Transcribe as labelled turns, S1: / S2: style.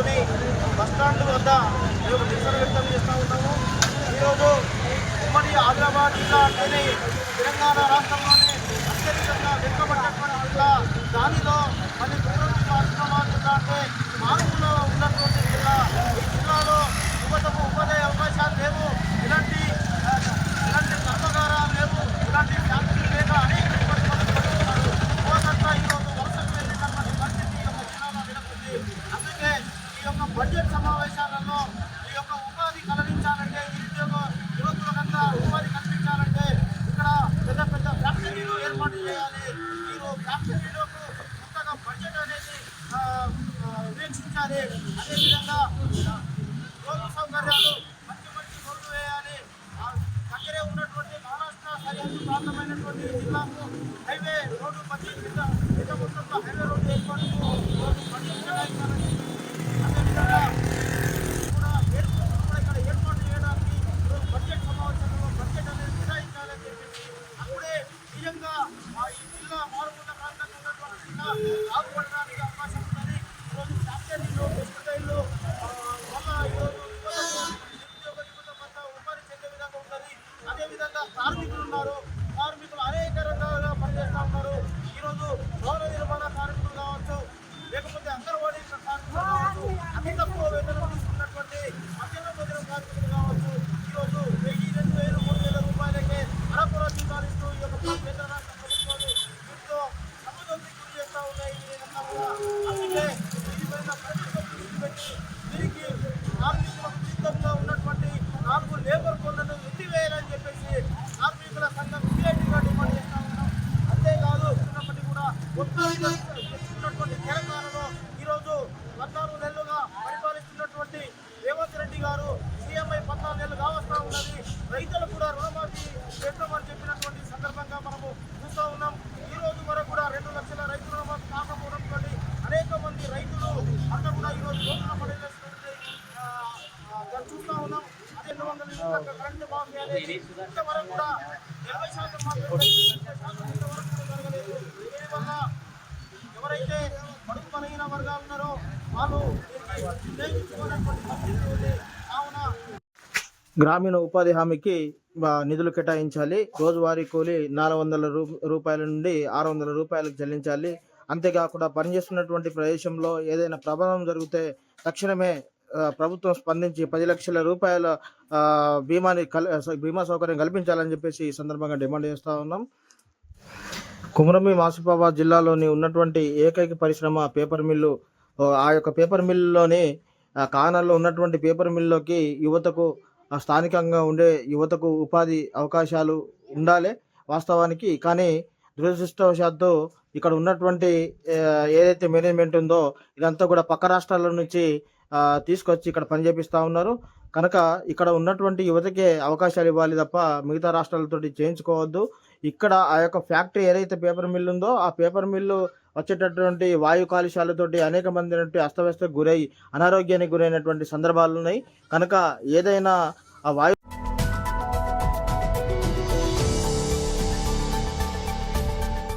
S1: పట్టణంలోని బస్టాండ్ వద్ద మేము నిరసన వ్యక్తం చేస్తూ ఉన్నాము. ఈరోజు ఉమ్మడి ఆదిలాబాద్ జిల్లా అంటేనే తెలంగాణ రాష్ట్రంలోనే అత్యధికంగా వెనుకబడినటువంటి జిల్లా. దానిలో మరి ఆదిలాబాద్ జిల్లా అంటే మారుమూలలో ఉన్నటువంటి జిల్లా. ఈ జిల్లాలో యువతకు ఉపాధి అవకాశాలు లేవు, ఇలాంటి కర్మగారాలు లేవు, ఇలాంటి ఫ్యాక్టరీలు లేక అనేక ఇబ్బందులు పడుతున్నారు. యువతంతా ఈరోజు వలసకు వెళ్ళినటువంటి పరిస్థితి ఈ యొక్క జిల్లాలో నెలకొంది. అందుకే ఈ యొక్క బడ్జెట్ సమావేశాలలో ఈ యొక్క ఉపాధి కల్పించాలంటే, నిరుద్యోగ యువకులకంతా ఉపాధి కల్పించాలంటే ఇక్కడ పెద్ద పెద్ద ఫ్యాక్టరీలు ఏర్పాటు చేయాలి. మీరు ఫ్యాక్టరీలకు కొత్తగా బడ్జెట్ అనేది ఉపేక్షించాలి. అదేవిధంగా రోడ్డు సౌకర్యాలు మంచి రోడ్లు వేయాలి. దగ్గరే ఉన్నటువంటి మహారాష్ట్ర సరిహద్దు ప్రాంతమైనటువంటి జిల్లాకు హైవే రోడ్డు పెద్ద మొత్తంలో హైవే రోడ్డు ఏర్పాటు బడ్జెట్ కేటాయించాలని, అదేవిధంగా కూడా ఇక్కడ ఏర్పాటు చేయడానికి బడ్జెట్ సమావేశంలో బడ్జెట్ అనేది కేటాయించాలని చెప్పేసి అప్పుడే నిజంగా ఈ జిల్లా మారుమూల ప్రాంతంలో ఉన్నటువంటి జిల్లా బాగుపడడానికి అవకాశం ఉంటుంది. ఈరోజు ఫ్యాక్టరీలు టెక్స్టైళ్ళు వల్ల ఈరోజు నిరుద్యోగ యువత ఉపాధి చెందే విధంగా ఉంటుంది. అదేవిధంగా కార్మికులు ఉన్నారు, కార్మికులు అనేక రకాలుగా పనిచేస్తూ ఉన్నారు. ఈరోజు భవన నిర్మాణ కార్మికులు కావచ్చు, లేకపోతే అంగన్వాడీ కార్మికులు కావచ్చు, అతి తక్కువ వేతనం తీసుకున్నటువంటి మధ్యమ భోజనం కార్మికులు కావచ్చు. ఈరోజు 1000, 2000, 3000 రూపాయలకే అరకొర జీతాలు ఇస్తూ ఈ యొక్క కేంద్ర రాష్ట్ర ప్రభుత్వాలు వీటితో సముద్రానికి గురి చేస్తూ ఉన్నాయి. అందుకే దీనిపైన ప్రభుత్వం దృష్టి పెట్టి దీనికి కార్మికులకు సిద్ధంగా ఉన్నటువంటి 4 లేబర్ కోడ్లను ఎత్తివేయాలని చెప్పేసి కార్మికుల సంఘం సిఐటిగా డిమాండ్ చేస్తూ ఉన్నాం. అంతేకాదు ఉన్నప్పటికీ కూడా ఉన్నటువంటి తెలంగాణలో ఈరోజు 14 నెలలుగా పరిపాలిస్తున్నటువంటి రేవంత్ రెడ్డి గారు సీఎంఐ 14 నెలలు కావస్తా ఉన్నది. రైతులకు కూడా రుణమాఫీ చేస్తామని చెప్పినటువంటి సందర్భంగా మనము చూస్తూ ఉన్నాం. ఈ రోజు వరకు కూడా 2 లక్షల రైతు రుణమాఫీ కాకపోవడంతో అనేక మంది రైతులు అంతా కూడా ఈరోజు రోడ్డున పడేటువంటి చూస్తూ ఉన్నాం. అదే 200 యూనిట్ల కరెంటు మాఫీ అనేది ఇంతవరకు కూడా 70% మాత్రమే ఇంతవరకు జరగలేదు. దీనివల్ల ఎవరైతే బడుగు బలహీన వర్గాలు ఉన్నారో వాళ్ళు నిర్ణయించుకున్నటువంటి పరిస్థితి ఉంది. కావున గ్రామీణ ఉపాధి హామీకి నిధులు కేటాయించాలి. రోజువారీ కూలీ 400 రూపాయల నుండి 600 రూపాయలకు చెల్లించాలి. అంతేకాకుండా పనిచేస్తున్నటువంటి ప్రదేశంలో ఏదైనా ప్రమాదం జరిగితే తక్షణమే ప్రభుత్వం స్పందించి 10 లక్షల రూపాయల బీమా సౌకర్యం కల్పించాలని చెప్పేసి ఈ సందర్భంగా డిమాండ్ చేస్తూ ఉన్నాం. కుమ్రంభీం ఆసిఫాబాద్ జిల్లాలోని ఉన్నటువంటి ఏకైక పరిశ్రమ పేపర్ మిల్లు. ఆ యొక్క పేపర్ మిల్లులోని కానాల్లో ఉన్నటువంటి పేపర్ మిల్లులోకి యువతకు స్థానికంగా ఉండే యువతకు ఉపాధి అవకాశాలు ఉండాలి వాస్తవానికి. కానీ దురదృష్టవశాత్తు ఇక్కడ ఉన్నటువంటి ఏదైతే మేనేజ్మెంట్ ఉందో ఇదంతా కూడా పక్క రాష్ట్రాల నుంచి తీసుకొచ్చి ఇక్కడ పనిచేపిస్తూ ఉన్నారు. కనుక ఇక్కడ ఉన్నటువంటి యువతకే అవకాశాలు ఇవ్వాలి తప్ప మిగతా రాష్ట్రాలతో చేయించుకోవద్దు. ఇక్కడ ఆ యొక్క ఫ్యాక్టరీ ఏదైతే పేపర్ మిల్లు ఉందో ఆ పేపర్ మిల్లు వచ్చేటటువంటి వాయు కాలుష్యాలతోటి అనేక మంది అస్తవ్యస్తకు గురై అనారోగ్యానికి గురైనటువంటి సందర్భాలు ఉన్నాయి. కనుక ఏదైనా ఆ వాయు